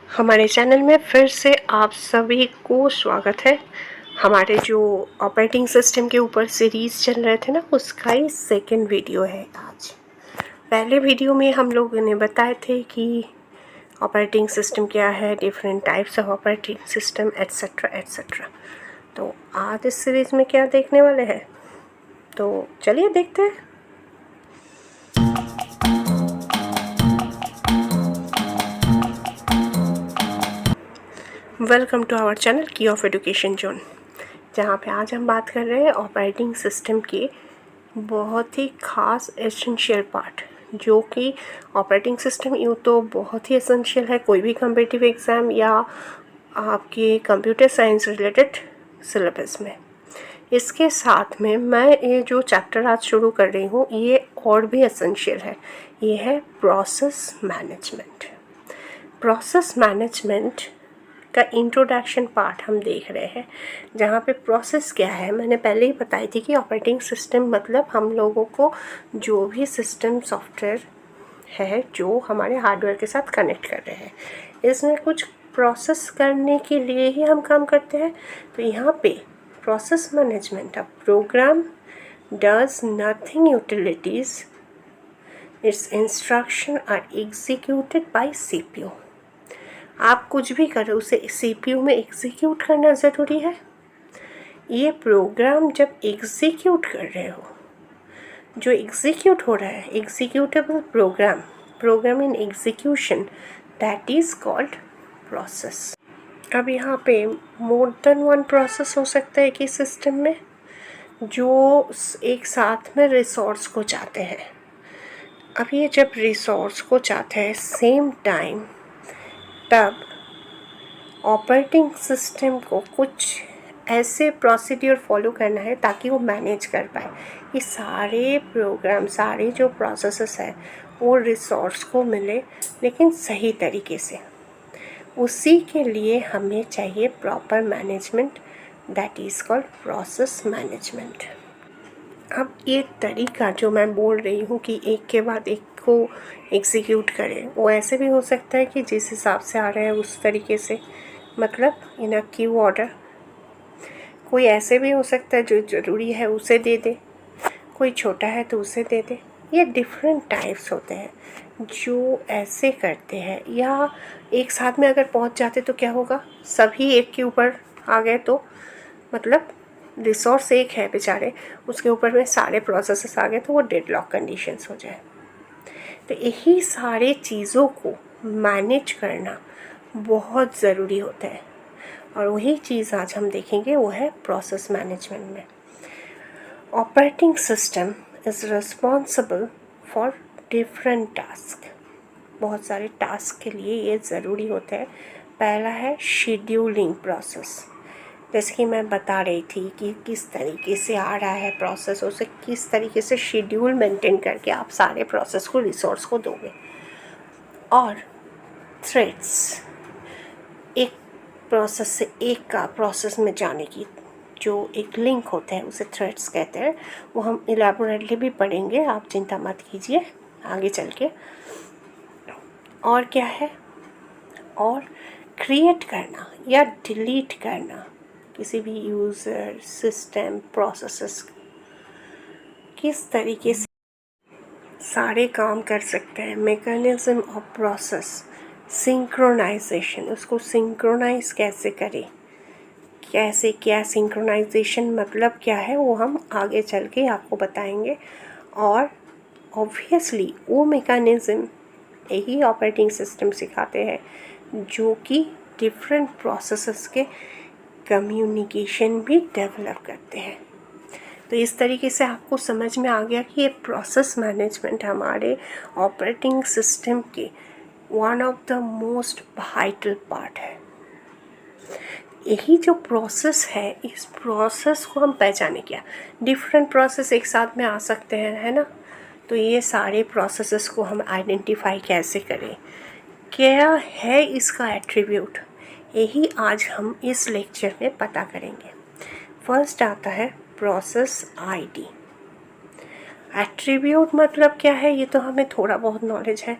हमारे चैनल में फिर से आप सभी को स्वागत है। हमारे जो ऑपरेटिंग सिस्टम के ऊपर सीरीज़ चल रहे थे ना, उसका ही सेकंड वीडियो है आज। पहले वीडियो में हम लोगों ने बताए थे कि ऑपरेटिंग सिस्टम क्या है, different types of operating system etcetera etcetera. तो आज इस सीरीज़ में क्या देखने वाले हैं, तो चलिए देखते हैं। वेलकम टू आवर चैनल की ऑफ एजुकेशन जोन, जहाँ पे आज हम बात कर रहे हैं ऑपरेटिंग सिस्टम के बहुत ही ख़ास एसेंशियल पार्ट, जो कि ऑपरेटिंग सिस्टम यूँ तो बहुत ही एसेंशियल है कोई भी कम्पिटिटिव एग्ज़ाम या आपके कंप्यूटर साइंस रिलेटेड सिलेबस में। इसके साथ में मैं ये जो चैप्टर आज शुरू कर रही हूँ, ये और भी एसेंशियल है। ये है प्रोसेस मैनेजमेंट। प्रोसेस मैनेजमेंट का इंट्रोडक्शन पार्ट हम देख रहे हैं, जहाँ पे प्रोसेस क्या है मैंने पहले ही बताई थी कि ऑपरेटिंग सिस्टम मतलब हम लोगों को जो भी सिस्टम सॉफ्टवेयर है जो हमारे हार्डवेयर के साथ कनेक्ट कर रहे हैं, इसमें कुछ प्रोसेस करने के लिए ही हम काम करते हैं। तो यहाँ पे process management a program does nothing utilities, its instruction are executed by CPU. आप कुछ भी करें उसे सीपीयू में एग्जीक्यूट करना ज़रूरी है। ये प्रोग्राम जब एग्जीक्यूट कर रहे हो, जो एग्जीक्यूट हो रहा है executable program in execution, that is called process. अब यहाँ पे मोर देन वन प्रोसेस हो सकता है कि सिस्टम में जो एक साथ में रिसोर्स को चाहते हैं। अब ये जब रिसोर्स को चाहते हैं सेम टाइम, तब ऑपरेटिंग सिस्टम को कुछ ऐसे प्रोसीड्यूर फॉलो करना है ताकि वो मैनेज कर पाए। ये सारे प्रोग्राम, सारे जो प्रोसेसेस है वो रिसोर्स को मिले लेकिन सही तरीके से। उसी के लिए हमें चाहिए proper management, that is called process management. अब ये तरीका जो मैं बोल रही हूँ कि एक के बाद एक को एग्जीक्यूट करें, वो ऐसे भी हो सकता है कि जिस हिसाब से आ रहा है उस तरीके से, मतलब इन अ क्यू ऑर्डर। कोई ऐसे भी हो सकता है जो ज़रूरी है उसे दे दे, कोई छोटा है तो उसे दे दे। ये डिफरेंट टाइप्स होते हैं जो ऐसे करते हैं। या एक साथ में अगर पहुंच जाते तो क्या होगा, सभी एक के ऊपर आ गए तो मतलब रिसोर्स एक है बेचारे, उसके ऊपर में सारे प्रोसेसेस आ गए तो वो डेडलॉक कंडीशंस हो जाए। तो यही सारे चीज़ों को मैनेज करना बहुत ज़रूरी होता है, और वही चीज़ आज हम देखेंगे, वो है प्रोसेस मैनेजमेंट में। Operating system is responsible for different task. बहुत सारे टास्क के लिए ये ज़रूरी होता है। पहला है शेड्यूलिंग प्रोसेस, जैसे कि मैं बता रही थी कि किस तरीके से आ रहा है प्रोसेस, उसे किस तरीके से शेड्यूल मेंटेन करके आप सारे प्रोसेस को, रिसोर्स को दोगे। और थ्रेड्स, एक प्रोसेस से एक का प्रोसेस में जाने की जो एक लिंक होता है उसे थ्रेड्स कहते हैं। वो हम इलेबोरेटली भी पढ़ेंगे, आप चिंता मत कीजिए आगे चल के। और क्या है, और क्रिएट करना या डिलीट करना किसी भी यूज़र, सिस्टम, प्रोसेसेस, किस तरीके से सारे काम कर सकते हैं। मैकेनिज्म ऑफ प्रोसेस, सिंक्रोनाइजेशन, उसको सिंक्रोनाइज कैसे करें, कैसे क्या सिंक्रोनाइजेशन मतलब क्या है, वो हम आगे चल के आपको बताएंगे। और ऑब्वियसली वो मैकेनिज्म यही ऑपरेटिंग सिस्टम सिखाते हैं जो कि डिफरेंट प्रोसेसेस के कम्युनिकेशन भी डेवलप करते हैं। तो इस तरीके से आपको समझ में आ गया कि ये प्रोसेस मैनेजमेंट हमारे ऑपरेटिंग सिस्टम के one of the most vital part है। यही जो प्रोसेस है, इस प्रोसेस को हम पहचाने क्या, डिफरेंट प्रोसेस एक साथ में आ सकते हैं, है ना। तो ये सारे प्रोसेसेस को हम आइडेंटिफाई कैसे करें, क्या है इसका एट्रीब्यूट, यही आज हम इस लेक्चर में पता करेंगे। फर्स्ट आता है प्रोसेस आईडी। एट्रीब्यूट मतलब क्या है, ये तो हमें थोड़ा बहुत नॉलेज है।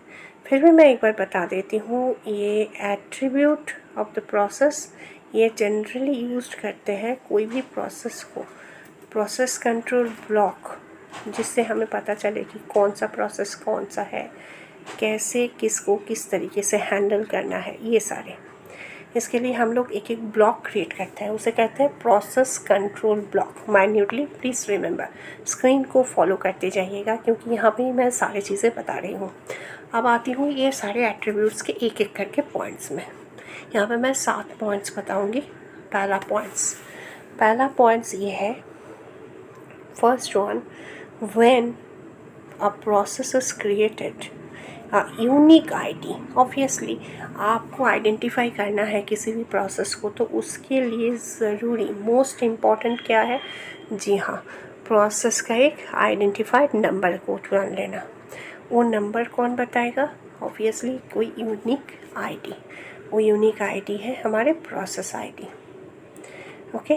फिर भी मैं एक बार बता देती हूँ, ये एट्रीब्यूट ऑफ द प्रोसेस ये जनरली यूज्ड करते हैं कोई भी प्रोसेस को, प्रोसेस कंट्रोल ब्लॉक, जिससे हमें पता चले कि कौन सा प्रोसेस कौन सा है, कैसे किसको किस तरीके से हैंडल करना है, ये सारे। इसके लिए हम लोग एक एक ब्लॉक क्रिएट करते हैं, उसे कहते हैं process control block. Minutely please remember, screen को फॉलो करते जाइएगा क्योंकि यहाँ पे मैं सारी चीज़ें बता रही हूँ। अब आती हूँ ये सारे एट्रीब्यूट्स के एक एक करके पॉइंट्स में। यहाँ पे मैं 7 पॉइंट्स बताऊँगी। पहला पॉइंट्स ये है, first one, when a process is created unique ID. Obviously आपको आइडेंटिफाई करना है किसी भी प्रोसेस को, तो उसके लिए ज़रूरी मोस्ट इम्पॉर्टेंट क्या है, जी हाँ, प्रोसेस का एक आइडेंटिफाइड नंबर को जान लेना। वो नंबर कौन बताएगा, ऑब्वियसली कोई यूनिक आईडी। वो यूनिक आईडी है हमारे प्रोसेस आईडी। ओके,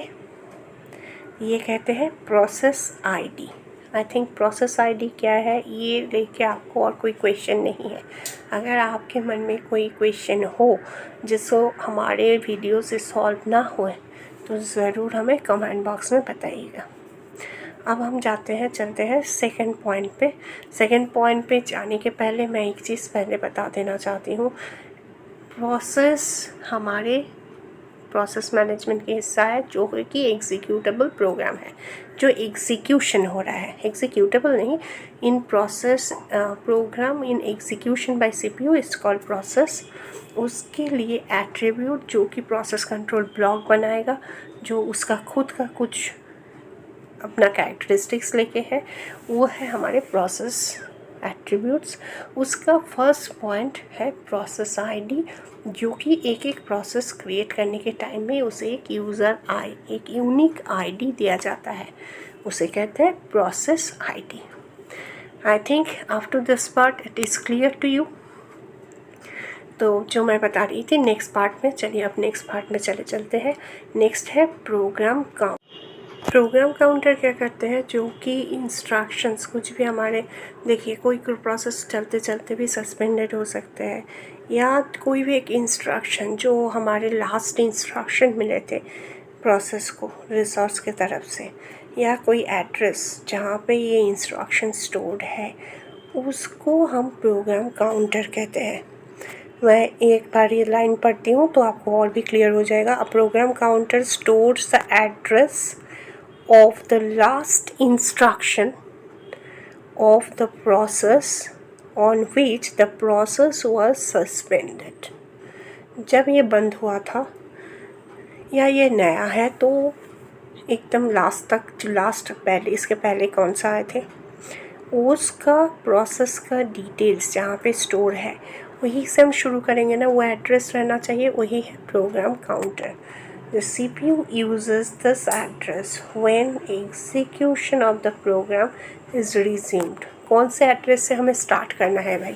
ये कहते हैं process ID. I think process ID क्या है ये लेके आपको और कोई क्वेश्चन नहीं है। अगर आपके मन में कोई क्वेश्चन हो जिसको हमारे वीडियो से सॉल्व ना होए तो ज़रूर हमें कमेंट बॉक्स में बताइएगा। अब हम चलते हैं सेकंड पॉइंट पे। सेकंड पॉइंट पे जाने के पहले मैं एक चीज़ पहले बता देना चाहती हूँ। प्रोसेस हमारे प्रोसेस मैनेजमेंट के हिस्सा है, जो कि एग्जीक्यूटेबल प्रोग्राम है, जो एग्जीक्यूशन हो रहा है, एग्जीक्यूटेबल नहीं। In process program in execution by CPU is called process. उसके लिए एट्रीब्यूट जो कि प्रोसेस कंट्रोल ब्लॉक बनाएगा, जो उसका खुद का कुछ अपना कैरेक्टरिस्टिक्स लेके है, वो है हमारे प्रोसेस एट्रीब्यूट्स। उसका फर्स्ट पॉइंट है प्रोसेस आईडी, जो कि एक एक प्रोसेस क्रिएट करने के टाइम में उसे एक एक यूनिक आईडी दिया जाता है, उसे कहते हैं process ID. I think after this part it is clear to you. तो जो मैं बता रही थी नेक्स्ट पार्ट में, चलिए अब नेक्स्ट पार्ट में चलते हैं। नेक्स्ट है प्रोग्राम काउंट। प्रोग्राम काउंटर क्या करते हैं, जो कि इंस्ट्रक्शंस कुछ भी हमारे, देखिए कोई प्रोसेस चलते चलते भी सस्पेंडेड हो सकते हैं, या कोई भी एक इंस्ट्रक्शन जो हमारे लास्ट इंस्ट्रक्शन मिले थे प्रोसेस को रिसोर्स के तरफ से, या कोई एड्रेस जहाँ पे ये इंस्ट्रक्शन स्टोर्ड है, उसको हम प्रोग्राम काउंटर कहते हैं। मैं एक बार ये लाइन पढ़ती हूँ तो आपको और भी क्लियर हो जाएगा। A program counter stores the address of the last instruction of the process on which the process was suspended। जब ये बंद हुआ था या ये नया है तो एकदम लास्ट तक, जो लास्ट पहले इसके पहले कौन सा आए थे, उसका प्रोसेस का डिटेल्स जहाँ पे स्टोर है वही से हम शुरू करेंगे ना, वो एड्रेस रहना चाहिए, वही है program counter. The CPU uses this address when execution of the program is resumed। कौन से एड्रेस से हमें स्टार्ट करना है भाई,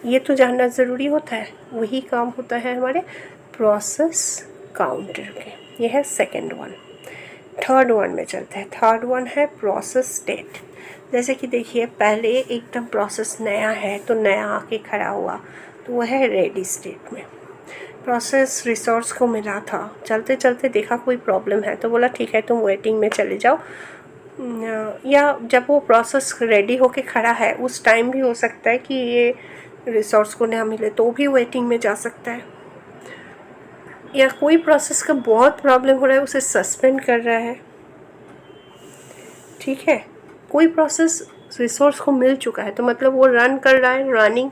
ये तो जानना ज़रूरी होता है। वही काम होता है हमारे प्रोसेस काउंटर के। ये है सेकंड वन। थर्ड वन में चलते हैं। थर्ड वन है प्रोसेस स्टेट। जैसे कि देखिए पहले एकदम प्रोसेस नया है तो नया आके खड़ा हुआ, तो वह है रेडी स्टेट में। प्रोसेस रिसोर्स को मिला था, चलते चलते देखा कोई प्रॉब्लम है तो बोला ठीक है तुम वेटिंग में चले जाओ, या जब वो प्रोसेस रेडी होके खड़ा है उस टाइम भी हो सकता है कि ये रिसोर्स को ना मिले तो भी वेटिंग में जा सकता है। या कोई प्रोसेस का बहुत प्रॉब्लम हो रहा है, उसे सस्पेंड कर रहा है, ठीक है। कोई प्रोसेस रिसोर्स को मिल चुका है तो मतलब वो रन कर रहा है, रनिंग।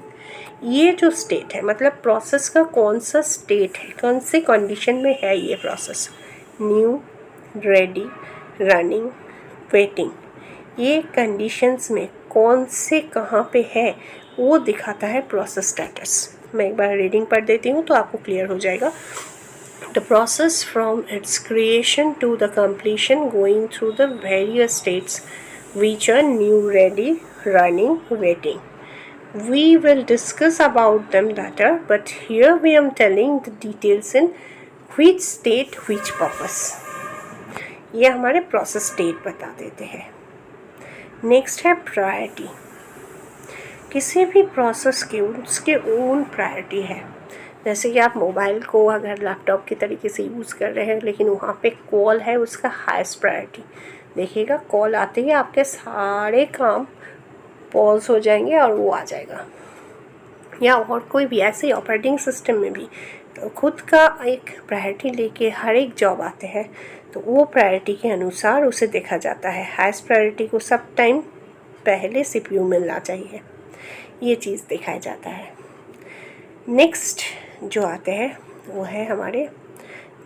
ये जो स्टेट है मतलब प्रोसेस का कौन सा स्टेट है, कौन से कंडीशन में है ये process, new, ready, running, waiting, ये कंडीशंस में कौन से कहाँ पे है वो दिखाता है प्रोसेस स्टेटस। मैं एक बार रीडिंग पढ़ देती हूँ तो आपको क्लियर हो जाएगा। The process from its creation to the completion going through the various states which are new, ready, running, waiting. We will discuss about them later, but here we am telling the details in which state, which purpose. ये हमारे process state बता देते हैं। Next है priority. किसी भी process की उसके ओन प्रायोरिटी है। जैसे कि आप मोबाइल को अगर लैपटॉप की तरीके से यूज़ कर रहे हैं, लेकिन वहाँ पे कॉल है उसका हाईएस्ट प्रायोरिटी, देखिएगा कॉल आते ही आपके सारे काम पॉज हो जाएंगे और वो आ जाएगा। या और कोई भी ऐसे ही ऑपरेटिंग सिस्टम में भी खुद का एक प्रायोरिटी लेके हर एक जॉब आते हैं, तो वो प्रायोरिटी के अनुसार उसे देखा जाता है। हाईएस्ट प्रायोरिटी को सब टाइम पहले सीपीयू मिलना चाहिए, ये चीज़ दिखाया जाता है। नेक्स्ट जो आते हैं वो है हमारे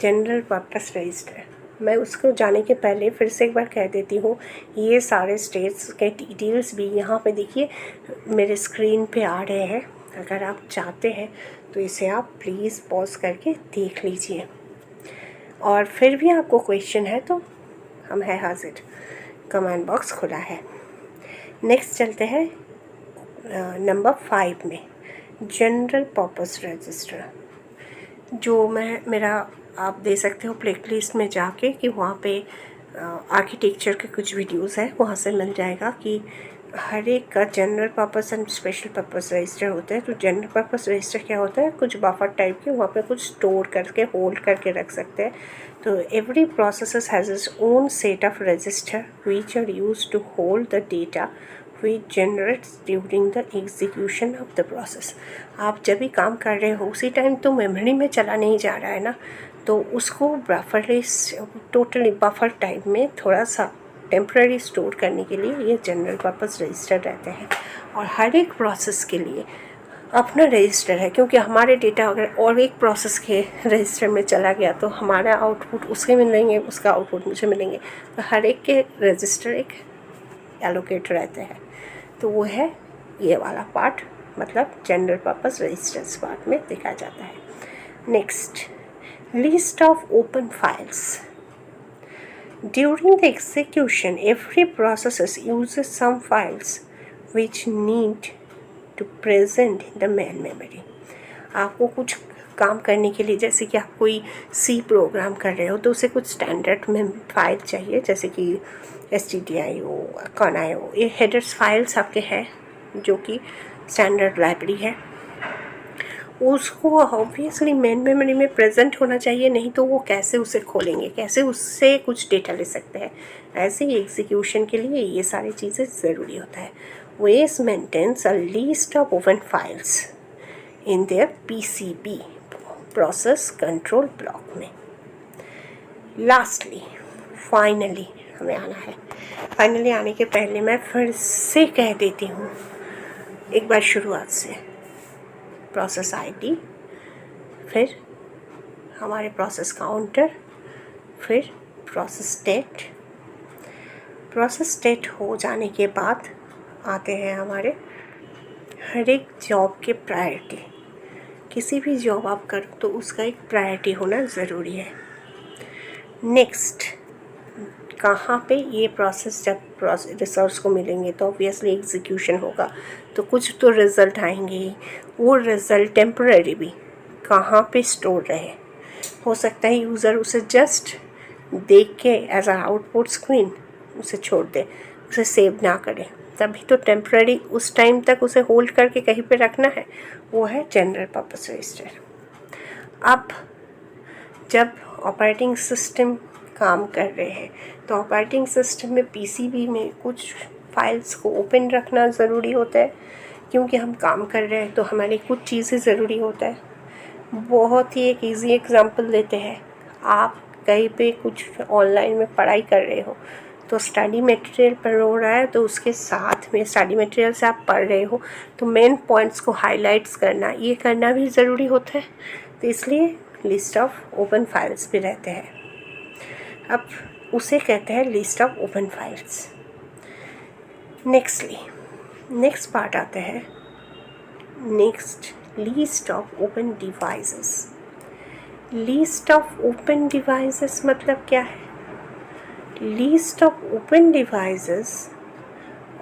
जनरल पर्पस रजिस्टर। मैं उसको जाने के पहले फिर से एक बार कह देती हूँ, ये सारे स्टेट्स के डिटेल्स भी यहाँ पे देखिए मेरे स्क्रीन पे आ रहे हैं। अगर आप चाहते हैं तो इसे आप प्लीज़ पॉज करके देख लीजिए, और फिर भी आपको क्वेश्चन है तो हम है हाजिर, कमेंट बॉक्स खुला है। नेक्स्ट चलते हैं नंबर 5 में, जनरल पर्पस रजिस्टर। जो मेरा आप दे सकते हो प्लेलिस्ट में जाके कि वहाँ पे आर्किटेक्चर के कुछ वीडियोस हैं, वहाँ से मिल जाएगा कि हर एक का general purpose and special purpose register होता है। तो जनरल पर्पस रजिस्टर क्या होता है, कुछ बफर टाइप के वहाँ पे कुछ स्टोर करके होल्ड करके रख सकते हैं। तो every process has its own set of register which are used to hold the data which generates during the execution of the process। आप जब भी काम कर रहे हो उसी टाइम तो मेमोरी में चला नहीं जा रहा है ना, तो उसको टोटली बफर टाइप में थोड़ा सा टेम्पररी स्टोर करने के लिए ये जनरल पर्पस रजिस्टर रहते हैं। और हर एक प्रोसेस के लिए अपना रजिस्टर है, क्योंकि हमारे डेटा अगर और एक प्रोसेस के रजिस्टर में चला गया तो हमारा आउटपुट उसके मिलेंगे, उसका आउटपुट मुझे मिलेंगे। तो हर एक के रजिस्टर एक एलोकेट रहते हैं। तो वो है ये वाला पार्ट, मतलब जनरल पर्पस रजिस्टर्स पार्ट में देखा जाता है। Next, list of open files. During the execution every process uses some files which need to present in the main memory. आपको कुछ काम करने के लिए, जैसे कि आप कोई सी प्रोग्राम कर रहे हो तो उसे कुछ स्टैंडर्ड में फाइल चाहिए, जैसे कि stdio, conio, ये हेडर्स फाइल्स आपके हैं जो कि स्टैंडर्ड लाइब्रेरी है। उसको ऑब्वियसली मेन मेमोरी में प्रेजेंट होना चाहिए, नहीं तो वो कैसे उसे खोलेंगे, कैसे उससे कुछ डेटा ले सकते हैं। ऐसे ही एग्जीक्यूशन के लिए ये सारी चीज़ें ज़रूरी होता है। वेस maintains a list of open files in their PCB, process control block में। लास्टली, फाइनली हमें आना है। फाइनली आने के पहले मैं फिर से कह देती हूँ एक बार शुरुआत से, प्रोसेस ID, फिर हमारे प्रोसेस काउंटर, फिर प्रोसेस स्टेट। प्रोसेस स्टेट हो जाने के बाद आते हैं हमारे हर एक जॉब के प्रायोरिटी। किसी भी जॉब आप करो तो उसका एक प्रायोरिटी होना ज़रूरी है। नेक्स्ट, कहाँ पे ये प्रोसेस जब रिसोर्स को मिलेंगे तो ऑब्वियसली एग्जीक्यूशन होगा, तो कुछ तो रिज़ल्ट आएंगे। वो रिज़ल्ट टेम्पररी भी कहाँ पे स्टोर रहे, हो सकता है यूज़र उसे जस्ट देख के एज अ आउटपुट स्क्रीन उसे छोड़ दे, उसे सेव ना करे, तभी तो टेम्पररी उस टाइम तक उसे होल्ड करके कहीं पे रखना है। वो है जनरल पर्पस रजिस्टर। अब जब ऑपरेटिंग सिस्टम काम कर रहे हैं तो ऑपरेटिंग सिस्टम में PCB में कुछ फाइल्स को ओपन रखना ज़रूरी होता है, क्योंकि हम काम कर रहे हैं तो हमारी कुछ चीज़ें ज़रूरी होता है। बहुत ही एक इजी एग्जांपल लेते हैं, आप कहीं पे कुछ ऑनलाइन में पढ़ाई कर रहे हो तो स्टडी मटेरियल पढ़ हो रहा है, तो उसके साथ में स्टडी मटेरियल से आप पढ़ रहे हो तो मेन पॉइंट्स को हाईलाइट्स करना, ये करना भी ज़रूरी होता है। तो इसलिए लिस्ट ऑफ ओपन फाइल्स भी रहते हैं। अब उसे कहते हैं list of open files. Next part आता है list of open devices. List of open devices मतलब क्या है? List of open devices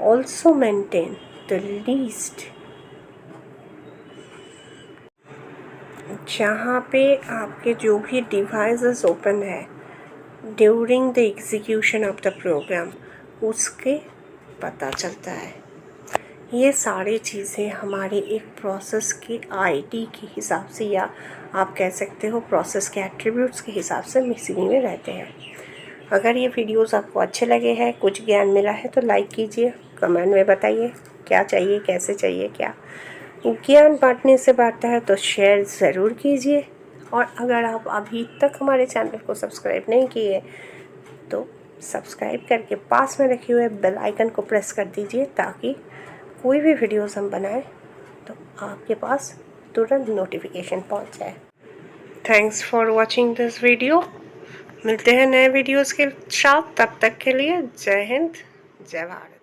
also maintain the list जहाँ पे आपके जो भी डिवाइसेस ओपन है during the execution of the program, उसके पता चलता है। ये सारी चीज़ें हमारे एक प्रोसेस के आईडी के हिसाब से, या आप कह सकते हो प्रोसेस के एट्रीब्यूट्स के हिसाब से मिक्सिंग में रहते हैं। अगर ये वीडियोस आपको अच्छे लगे हैं, कुछ ज्ञान मिला है, तो लाइक कीजिए, कमेंट में बताइए क्या चाहिए, कैसे चाहिए, क्या ज्ञान बांटने से बढ़ता है, तो शेयर ज़रूर कीजिए। और अगर आप अभी तक हमारे चैनल को सब्सक्राइब नहीं किए तो सब्सक्राइब करके पास में रखे हुए बेल आइकन को प्रेस कर दीजिए, ताकि कोई भी वीडियोस हम बनाएं तो आपके पास तुरंत नोटिफिकेशन पहुंच जाए। Thanks for watching this video. मिलते हैं नए वीडियोस के साथ, तब तक के लिए जय हिंद, जय भारत।